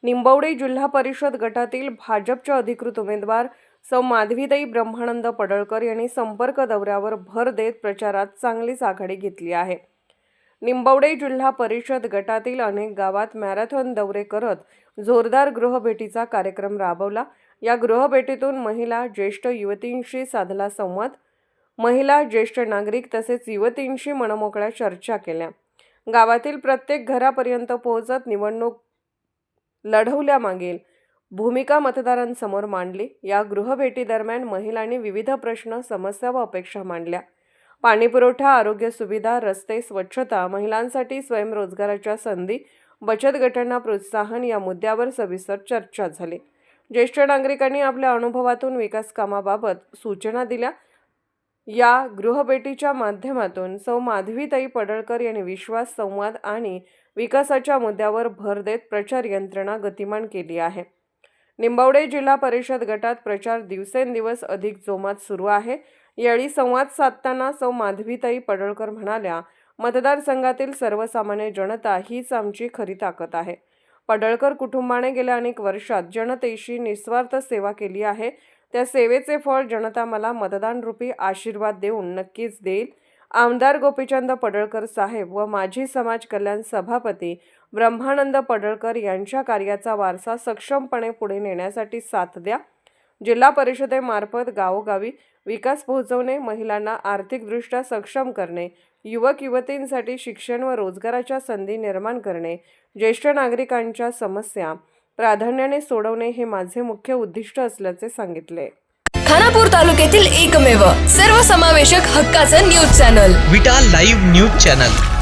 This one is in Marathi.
निंबवडे जिल्हा परिषद गटातील भाजपच्या अधिकृत उमेदवार सौ माधवीताई ब्रह्मानंद पडळकर यांनी संपर्क दौऱ्यावर भर देत प्रचारात चांगलीच आघाडी घेतली आहे। निंबवडे जिल्हा परिषद गटातील अनेक गावात मॅरेथॉन दौरे करत जोरदार गृहभेटीचा कार्यक्रम राबवला। या गृहभेटीतून महिला, ज्येष्ठ युवतींशी साधला संवाद। महिला, ज्येष्ठ नागरिक तसेच युवतींशी मनमोकळ्या चर्चा केल्या। गावातील प्रत्येक घरापर्यंत पोहोचत निवडणूक लढवल्यामागील भूमिका मतदारांसमोर मांडली। या गृहभेटी दरम्यान महिलांनी विविध प्रश्न, समस्या व अपेक्षा मांडल्या। पाणीपुरवठा, आरोग्य सुविधा, रस्ते, स्वच्छता, महिलांसाठी स्वयंरोजगाराच्या संधी, बचत गटांना प्रोत्साहन या मुद्द्यावर सविस्तर चर्चा झाली। ज्येष्ठ नागरिकांनी आपल्या अनुभवातून विकास कामाबाबत सूचना दिल्या। या गृहभेटीच्या माध्यमातून सौ माधवीताई पडळकर यांनी विश्वास, संवाद आणि विकासाच्या मुद्द्यावर भर देत प्रचार यंत्रणा गतिमान केली आहे। निंबवडे जिल्हा परिषद गटात प्रचार दिवसेंदिवस अधिक जोमात सुरू आहे। यावेळी संवाद साधताना सौ माधवीताई पडळकर म्हणाल्या, मतदारसंघातील सर्वसामान्य जनता हीच आमची खरी ताकद आहे। पडळकर कुटुंबाने गेल्या अनेक वर्षात जनतेशी निस्वार्थ सेवा केली आहे। त्या सेवेचे फळ जनता मला मतदान रूपी आशीर्वाद देऊन नक्कीच देईल। आमदार गोपीचंद पडळकर साहेब व माजी समाज कल्याण सभापती ब्रह्मानंद पडळकर यांच्या कार्याचा वारसा सक्षमपणे पुढे नेण्यासाठी साथ द्या। जिल्हा परिषदेमार्फत गावोगावी विकास पोहोचवणे, महिलांना आर्थिकदृष्ट्या सक्षम करणे, युवक युवतींसाठी शिक्षण व रोजगाराच्या संधी निर्माण करणे, ज्येष्ठ नागरिकांच्या समस्या प्राधान्याने सोडवणे हे माझे मुख्य उद्दिष्ट असल्याचे सांगितले। खानापूर तालुक्यातील एकमेव सर्वसमावेशक हक्काचं न्यूज चॅनल विटा लाईव्ह न्यूज चॅनल।